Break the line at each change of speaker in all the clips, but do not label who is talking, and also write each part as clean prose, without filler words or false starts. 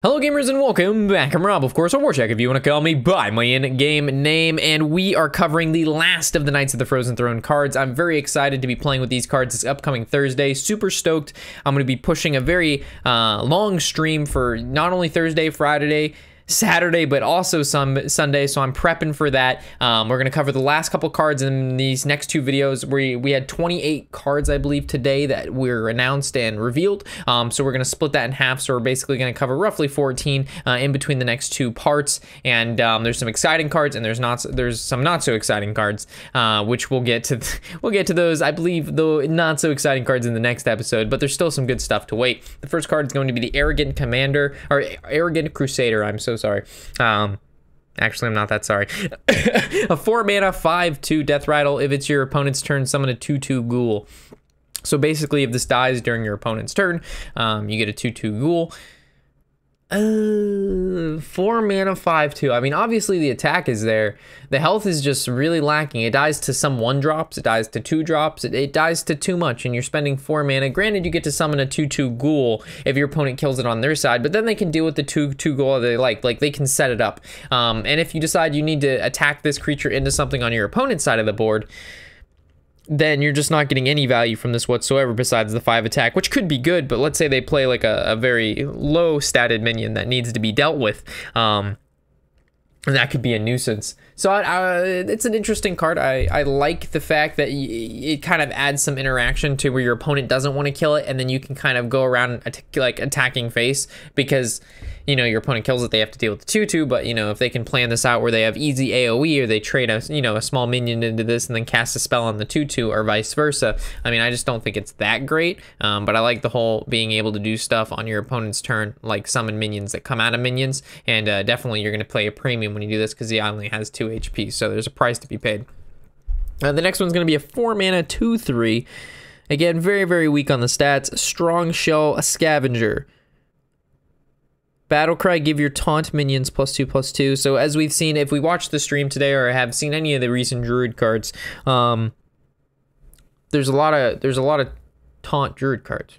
Hello gamers and welcome back. I'm Rob, of course, or Warcheck if you want to call me by my in-game name, and we are covering the last of the Knights of the Frozen Throne cards. I'm very excited to be playing with these cards this upcoming Thursday. Super stoked. I'm going to be pushing a very long stream for not only Thursday, Friday, Saturday, but also some Sunday, so I'm prepping for that. We're going to cover the last couple cards in these next two videos. We had 28 cards, I believe, today that were announced and revealed, so we're going to split that in half, so we're basically going to cover roughly 14 in between the next two parts, and there's some exciting cards, and there's some not so exciting cards, which we'll get to. We'll get to those, I believe, the not so exciting cards in the next episode, but there's still some good stuff to wait. The first card is going to be the Arrogant Commander, or Arrogant Crusader, I'm so sorry. Actually, I'm not that sorry. A 4-mana 5/2 Deathrattle. If it's your opponent's turn, summon a 2/2 ghoul. So basically, if this dies during your opponent's turn, you get a 2/2 ghoul. 4-mana 5/2. I mean, obviously the attack is there. The health is just really lacking. It dies to some 1-drops. It dies to 2-drops. It dies to too much, and you're spending 4 mana. Granted, you get to summon a 2/2 ghoul if your opponent kills it on their side, but then they can deal with the 2/2 ghoul they like they can set it up. And if you decide you need to attack this creature into something on your opponent's side of the board, then you're just not getting any value from this whatsoever besides the 5 attack, which could be good, but let's say they play like a very low statted minion that needs to be dealt with, and that could be a nuisance. So it's an interesting card. I like the fact that it kind of adds some interaction to where your opponent doesn't want to kill it, and then you can kind of go around like attacking face, because you know your opponent kills it, they have to deal with the 2/2, but you know if they can plan this out where they have easy AoE, or they trade a a small minion into this and then cast a spell on the 2/2, or vice versa. I mean, I just don't think it's that great, but I like the whole being able to do stuff on your opponent's turn, like summon minions that come out of minions, and definitely you're going to play a premium when you do this because he only has 2 HP, so there's a price to be paid. The next one's going to be a 4-mana 2/3. Again, very, very weak on the stats. Strong Shell, a Scavenger. Battlecry, give your taunt minions +2/+2. So as we've seen, if we watch the stream today or have seen any of the recent Druid cards, there's a lot of taunt Druid cards.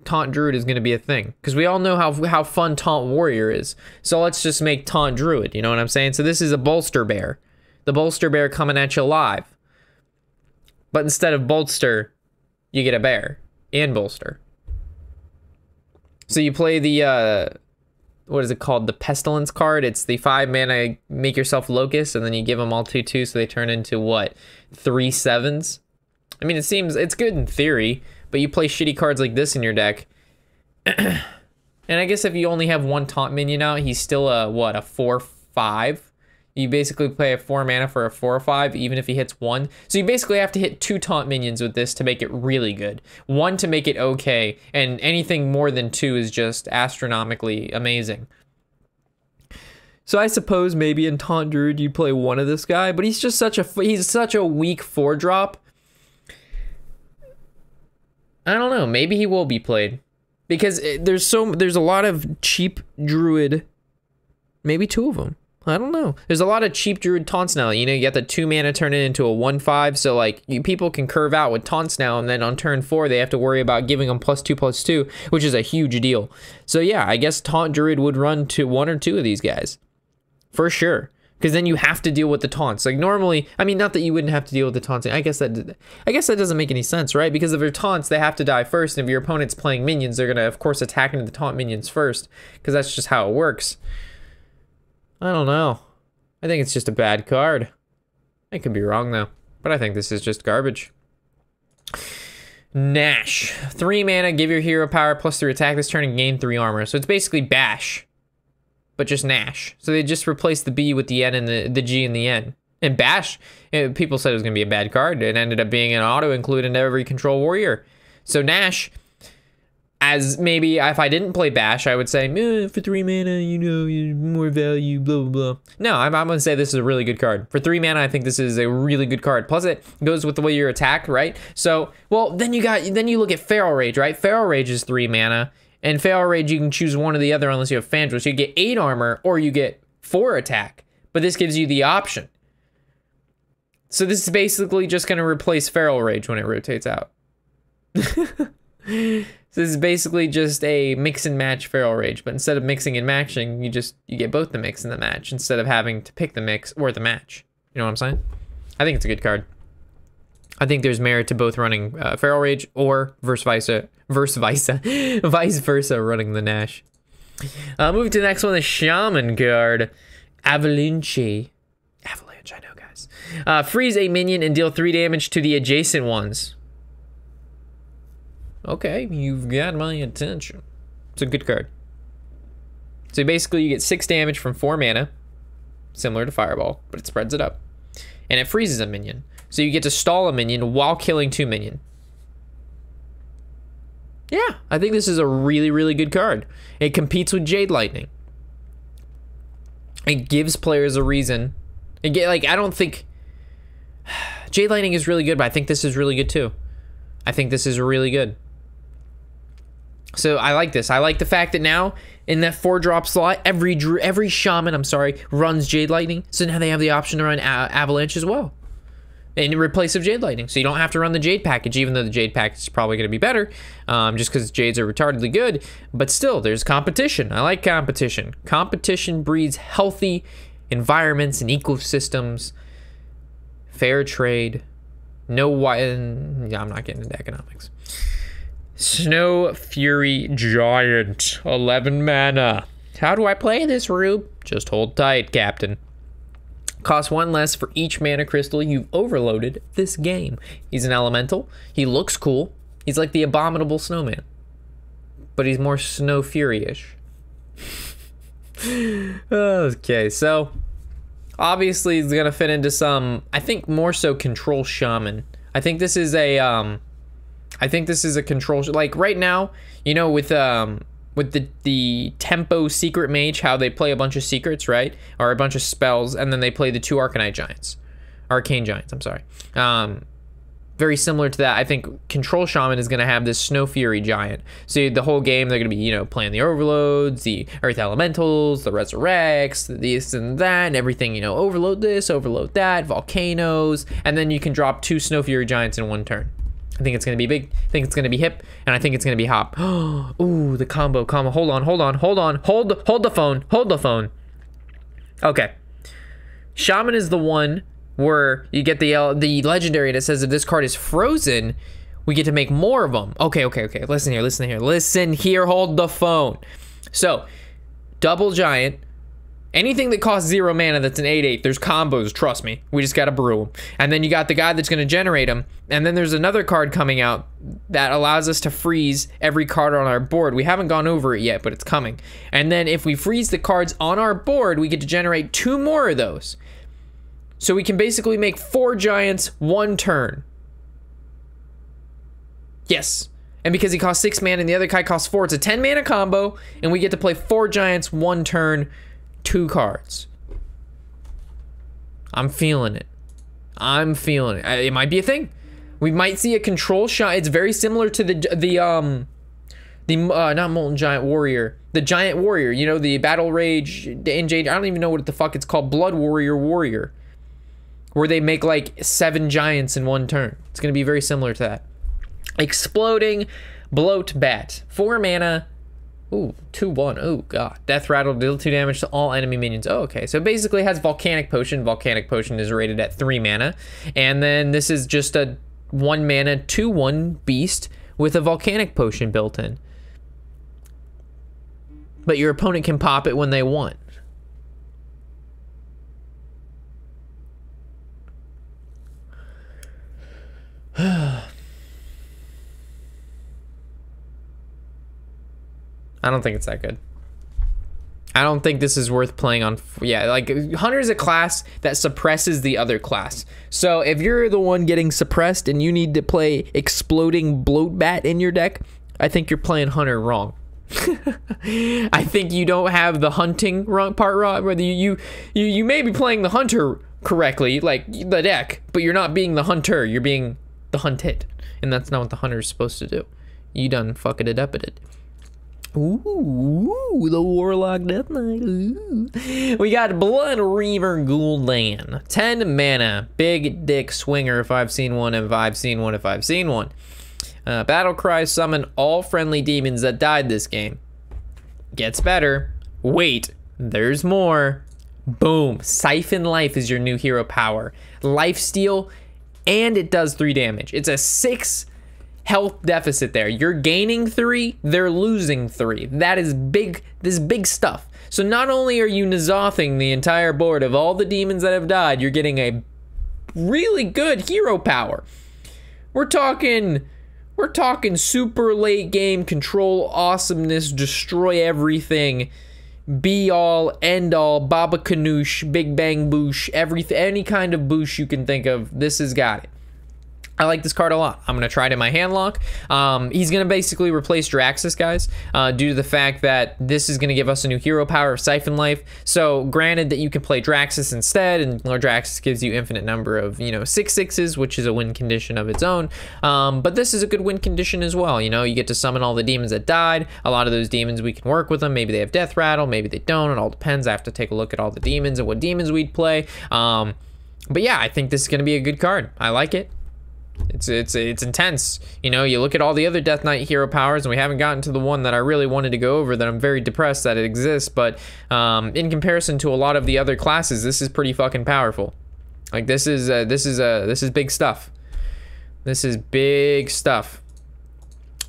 Taunt Druid is going to be a thing because we all know how fun Taunt Warrior is. So let's just make Taunt Druid. You know what I'm saying? So this is a Bolster Bear. The Bolster Bear coming at you live. But instead of Bolster, you get a bear and Bolster. So you play the, what is it called? The Pestilence card. It's the 5-mana, make yourself Locust, and then you give them all 2/2, so they turn into, what, 3 7s? I mean, it's good in theory, but you play shitty cards like this in your deck. And I guess if you only have one taunt minion out, he's still a, what, a 4/5? You basically play a 4-mana for a 4/5, even if he hits 1. So you basically have to hit 2 taunt minions with this to make it really good. 1 to make it okay, and anything more than 2 is just astronomically amazing. So I suppose maybe in Taun Druid you play one of this guy, but he's just such a weak 4-drop. I don't know, maybe he will be played. Because there's a lot of cheap Druid, maybe 2 of them. I don't know. There's a lot of cheap Druid taunts now. You know, you get the 2-mana turn it into a 1/5, so like people can curve out with taunts now, and then on turn 4 they have to worry about giving them +2/+2, which is a huge deal. So yeah, I guess Taunt Druid would run to 1 or 2 of these guys. For sure. Because then you have to deal with the taunts. Like normally, I mean, not that you wouldn't have to deal with the taunts. I guess that doesn't make any sense, right? Because if your taunts, they have to die first, and if your opponent's playing minions, they're gonna of course attack into the taunt minions first, because that's just how it works. I don't know. I think it's just a bad card. I could be wrong though, but I think this is just garbage. Nash. 3 mana, give your hero power +3 attack this turn and gain 3 armor. So it's basically Bash, but just Nash. So they just replaced the B with the N and the G in the N. And Bash, people said it was going to be a bad card. It ended up being an auto-include into every control warrior. So Nash, as maybe if I didn't play Bash, I would say, for 3 mana, you know, more value, blah, blah, blah. No, I'm going to say this is a really good card. For 3 mana, I think this is a really good card. Plus, it goes with the way you're attacked, right? So, well, then you look at Feral Rage, right? Feral Rage is 3 mana, and Feral Rage, you can choose one or the other unless you have Fandral. So you get 8 armor, or you get 4 attack. But this gives you the option. So this is basically just going to replace Feral Rage when it rotates out. So this is basically just a mix and match Feral Rage, but instead of mixing and matching, you get both the mix and the match instead of having to pick the mix or the match. You know what I'm saying? I think it's a good card. I think there's merit to both running Feral Rage or vice versa running the Nash. Moving to the next one, the Shaman card, Avalanche. Avalanche, I know, guys. Freeze a minion and deal 3 damage to the adjacent ones. Okay, you've got my attention. It's a good card. So basically you get 6 damage from 4 mana, similar to Fireball, but it spreads it up. And it freezes a minion. So you get to stall a minion while killing 2 minion. Yeah, I think this is a really, really good card. It competes with Jade Lightning. It gives players a reason. I don't think... Jade Lightning is really good, but I think this is really good too. I think this is really good. So I like this. I like the fact that now in that 4-drop slot, every shaman, runs Jade Lightning. So now they have the option to run Avalanche as well, in replace of Jade Lightning. So you don't have to run the Jade package, even though the Jade package is probably going to be better, just because Jades are retardedly good. But still, there's competition. I like competition. Competition breeds healthy environments and ecosystems. Fair trade. I'm not getting into economics. Snow Fury Giant, 11 mana. How do I play this, Rube? Just hold tight, Captain. Costs 1 less for each mana crystal you've overloaded this game. He's an elemental. He looks cool. He's like the abominable snowman, but he's more Snow Fury-ish. Okay, so obviously he's gonna fit into some, I think more so control shaman. I think this is a control, like right now, you know, with the tempo secret mage, how they play a bunch of secrets, right? Or a bunch of spells, and then they play the 2 arcane giants. I'm sorry. Very similar to that. I think control shaman is going to have this Snow Fury giant. So the whole game, they're going to be, you know, playing the overloads, the earth elementals, the resurrects, this and that, and everything, you know, overload this, overload that, volcanoes, and then you can drop 2 Snow Fury giants in 1 turn. I think it's going to be big. I think it's going to be hip, and I think it's going to be hop. Ooh, the combo. Hold the phone. Okay. Shaman is the one where you get the legendary that says if this card is frozen, we get to make more of them. Okay. Listen here. Hold the phone. So, double giant. Anything that costs 0 mana that's an 8/8, there's combos, trust me. We just gotta brew them. And then you got the guy that's gonna generate them. And then there's another card coming out that allows us to freeze every card on our board. We haven't gone over it yet, but it's coming. And then if we freeze the cards on our board, we get to generate 2 more of those. So we can basically make 4 giants 1 turn. Yes. And because he costs 6 mana and the other guy costs 4, it's a 10 mana combo. And we get to play 4 giants 1 turn, 2 cards. I'm feeling it. It might be a thing. We might see a control shot. It's very similar to the not Molten Giant Warrior, the Giant Warrior. You know, the Battle Rage in Jade. I don't even know what the fuck it's called. Blood Warrior, where they make like 7 giants in 1 turn. It's gonna be very similar to that. Exploding Bloat Bat, 4 mana. Ooh, 2/1. Oh god. Deathrattle, deal 2 damage to all enemy minions. Oh, okay. So basically it has Volcanic Potion. Volcanic Potion is rated at 3 mana. And then this is just a 1 mana 2/1 beast with a Volcanic Potion built in. But your opponent can pop it when they want. I don't think it's that good. I don't think this is worth playing on. Yeah, like Hunter is a class that suppresses the other class. So if you're the one getting suppressed and you need to play Exploding Bloat Bat in your deck, I think you're playing Hunter wrong. I think you don't have the hunting part wrong. Whether you may be playing the Hunter correctly, like the deck, but you're not being the Hunter. You're being the hunted, and that's not what the Hunter is supposed to do. You done fucking it up at it. Ooh, the Warlock Death Knight. Ooh. We got Blood Reaver Gul'dan. 10 mana. Big dick swinger if I've seen one, if I've seen one, if I've seen one. Battle Cry, summon all friendly demons that died this game. Gets better. Wait, there's more. Boom. Siphon Life is your new hero power. Lifesteal, and it does 3 damage. It's a 6 health deficit there. You're gaining 3, they're losing 3. That is big. This is big stuff. So not only are you Nazothing the entire board of all the demons that have died, you're getting a really good hero power. We're talking super late game control awesomeness, destroy everything, be all, end all, Baba Ganoush, Big Bang Boosh, everything, any kind of boosh you can think of, this has got it. I like this card a lot. I'm going to try it in my hand lock. He's going to basically replace Draxus, guys, due to the fact that this is going to give us a new hero power of Siphon Life. So granted that you can play Draxus instead, and Draxus gives you infinite number of, 6/6s, which is a win condition of its own. But this is a good win condition as well. You get to summon all the demons that died. A lot of those demons, we can work with them. Maybe they have Deathrattle, maybe they don't. It all depends. I have to take a look at all the demons and what demons we'd play. But yeah, I think this is going to be a good card. I like it. It's intense. You look at all the other Death Knight hero powers, and we haven't gotten to the one that I really wanted to go over, that I'm very depressed that it exists, but in comparison to a lot of the other classes, this is pretty fucking powerful. Like, this is big stuff. This is big stuff.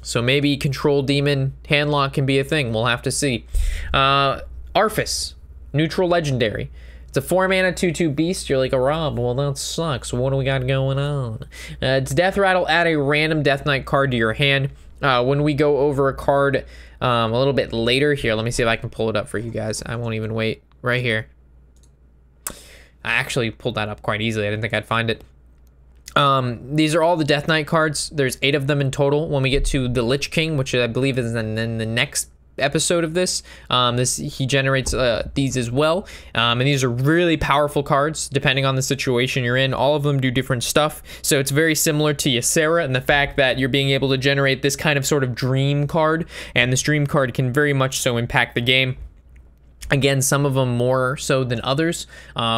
So maybe Control Demon Handlock can be a thing. We'll have to see. Arthas, neutral legendary. It's a 4-mana 2/2 beast. You're like, a Rob, well, that sucks. What do we got going on? It's Deathrattle. Add a random Death Knight card to your hand. When we go over a card a little bit later here, let me see if I can pull it up for you guys. I won't even wait. Right here. I actually pulled that up quite easily. I didn't think I'd find it. These are all the Death Knight cards. There's 8 of them in total. When we get to the Lich King, which I believe is in the next episode of this, he generates these as well, and these are really powerful cards depending on the situation you're in. All of them do different stuff, so it's very similar to Ysera and the fact that you're being able to generate this kind of sort of dream card, and this dream card can very much so impact the game. Again, some of them more so than others,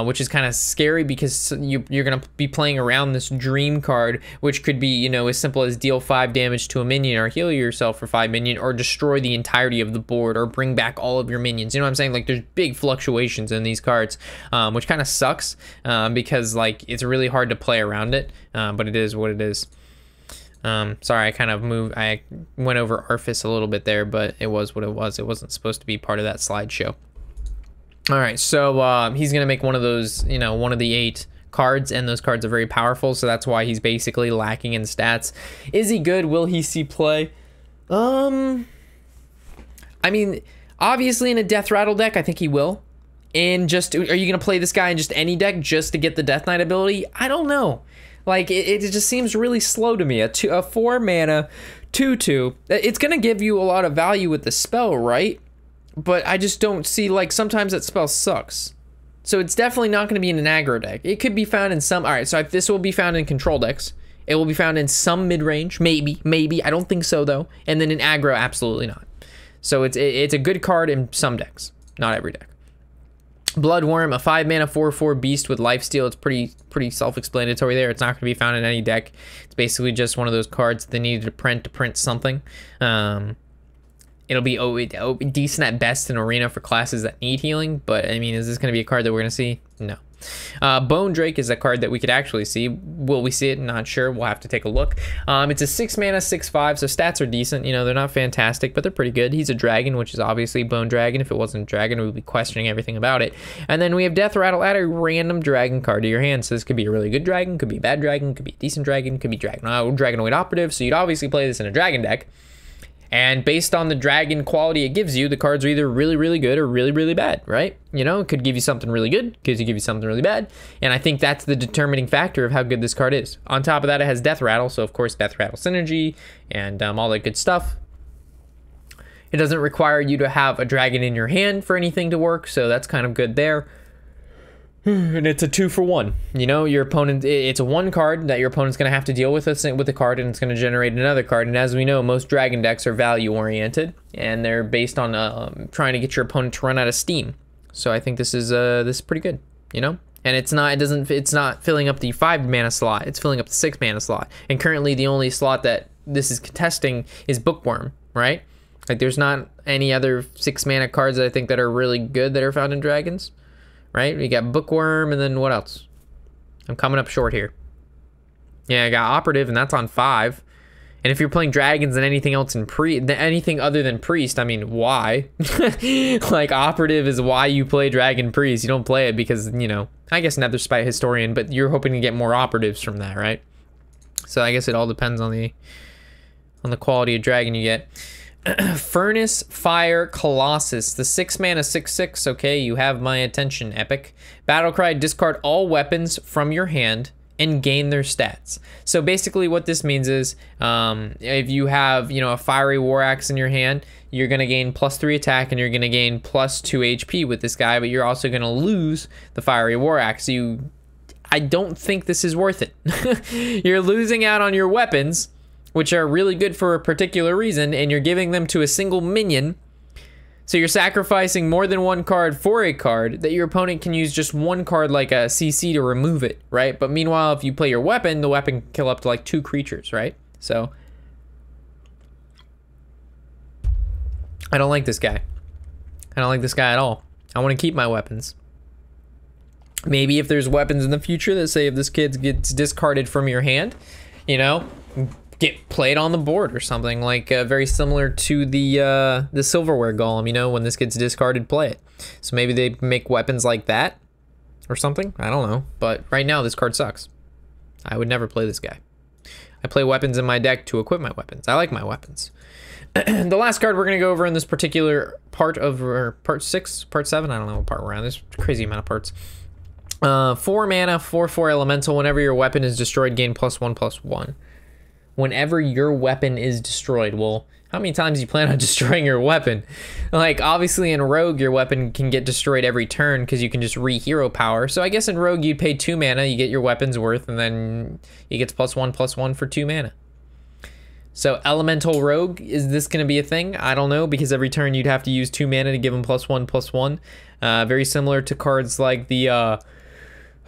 which is kind of scary because you're going to be playing around this dream card, which could be, as simple as deal 5 damage to a minion, or heal yourself for 5 minion, or destroy the entirety of the board, or bring back all of your minions. You know what I'm saying? Like, there's big fluctuations in these cards, which kind of sucks because, like, it's really hard to play around it, but it is what it is. Sorry, I went over Arthas a little bit there, but it was what it was. It wasn't supposed to be part of that slideshow. All right, so he's gonna make one of those, one of the 8 cards, and those cards are very powerful, so that's why he's basically lacking in stats. Is he good? Will he see play? I mean, obviously in a Deathrattle deck, I think he will. And just, are you gonna play this guy in just any deck just to get the Death Knight ability? I don't know. Like, it just seems really slow to me. A 4-mana 2/2. It's gonna give you a lot of value with the spell, right? But I just don't see, like, sometimes that spell sucks. So it's definitely not going to be in an aggro deck. It could be found in some, all right, so this will be found in control decks. It will be found in some mid-range, maybe. I don't think so, though. And then in aggro, absolutely not. So it's a good card in some decks, not every deck. Bloodworm, a 5-mana 4/4 beast with lifesteal. It's pretty self-explanatory there. It's not going to be found in any deck. It's basically just one of those cards they needed to print something. It'll be decent at best in Arena for classes that need healing, but I mean, is this going to be a card that we're going to see? No. Bone Drake is a card that we could actually see. Will we see it? Not sure. We'll have to take a look. It's a 6-mana 6/5, so stats are decent. They're not fantastic, but they're pretty good. He's a dragon, which is obviously Bone Dragon. If it wasn't a dragon, we'd be questioning everything about it. And then we have Deathrattle. Add a random dragon card to your hand. So this could be a really good dragon, could be a bad dragon, could be a decent dragon, could be Dragonoid Operative. So you'd obviously play this in a dragon deck. And based on the dragon quality it gives you, the cards are either really, really good or really, really bad, right? It could give you something really good, could give you something really bad. And I think that's the determining factor of how good this card is. On top of that, it has Deathrattle, so of course Deathrattle synergy and all that good stuff. It doesn't require you to have a dragon in your hand for anything to work, so that's kind of good there. And it's a 2-for-1. Your opponent, it's a 1 card that your opponent's going to have to deal with the card, and it's going to generate another card. And as we know, most dragon decks are value oriented, and they're based on trying to get your opponent to run out of steam. So I think this is pretty good, and it's not filling up the 5-mana slot, it's filling up the 6-mana slot. And currently the only slot that this is contesting is Bookworm, right? Like there's not any other 6 mana cards that I think that are really good that are found in Dragons, right? We got Bookworm, and then what else? I'm coming up short here. Yeah, I got Operative, and that's on 5. And if you're playing Dragons and anything else in anything other than Priest, I mean, why? Like, Operative is why you play Dragon Priest. You don't play it because, you know, I guess Nether Spite Historian, but you're hoping to get more Operatives from that, right? So I guess it all depends on the quality of Dragon you get. Furnace Fire Colossus, the 6 mana 6/6. Okay, you have my attention, Epic. Battlecry, discard all weapons from your hand and gain their stats. So basically what this means is if you have, you know, a Fiery War Axe in your hand, you're going to gain +3 attack and you're going to gain +2 HP with this guy, but you're also going to lose the Fiery War Axe. I don't think this is worth it. You're losing out on your weapons, which are really good for a particular reason, and you're giving them to a single minion. So you're sacrificing more than one card for a card that your opponent can use just one card like a CC to remove it, right? But meanwhile, if you play your weapon, the weapon can kill up to like 2 creatures, right? So I don't like this guy. I don't like this guy at all. I want to keep my weapons. Maybe if there's weapons in the future that say if this kid gets discarded from your hand, you know, get played on the board or something, like very similar to the Silverware Golem, you know, when this gets discarded, play it. So maybe they make weapons like that or something. I don't know. But right now, this card sucks. I would never play this guy. I play weapons in my deck to equip my weapons. I like my weapons. The last card we're going to go over in this particular part of, or part 6, part 7, I don't know what part we're on. There's a crazy amount of parts. 4 mana, 4/4 elemental. Whenever your weapon is destroyed, gain +1/+1. Whenever your weapon is destroyed. Well, how many times do you plan on destroying your weapon? Like, obviously in Rogue, your weapon can get destroyed every turn because you can just re-hero power. So I guess in Rogue, you'd pay 2 mana, you get your weapon's worth, and then he gets +1/+1 for 2 mana. So Elemental Rogue, is this going to be a thing? I don't know, because every turn you'd have to use 2 mana to give him +1/+1. Very similar to cards like the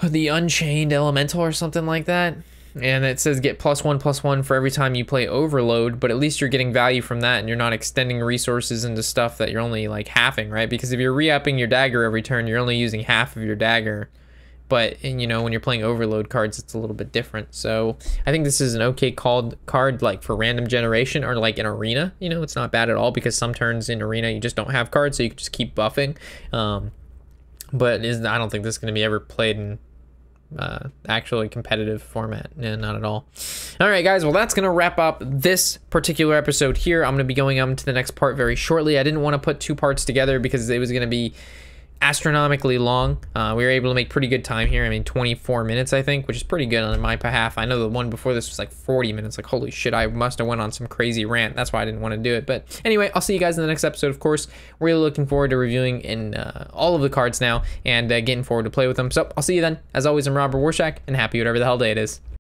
Unchained Elemental or something like that. And it says get +1/+1 for every time you play Overload, but at least you're getting value from that and you're not extending resources into stuff that you're only like halving, right? Because if you're re-upping your dagger every turn, you're only using half of your dagger. But, you know, when you're playing Overload cards, it's a little bit different. So I think this is an okay card like for random generation or like in Arena. You know, it's not bad at all because some turns in Arena you just don't have cards, so you can just keep buffing. But I don't think this is going to be ever played in actually competitive format. Not at all. All right, guys, well, that's gonna wrap up this particular episode here. I'm gonna be going on to the next part very shortly. I didn't want to put 2 parts together because it was gonna be astronomically long. We were able to make pretty good time here. I mean, 24 minutes, I think, which is pretty good on my behalf. I know the one before this was like 40 minutes. Like, holy shit, I must have went on some crazy rant. That's why I didn't want to do it. But anyway, I'll see you guys in the next episode, of course. Really looking forward to reviewing in all of the cards now and getting forward to play with them. So I'll see you then. As always, I'm Robert Warshak, and happy whatever the hell day it is.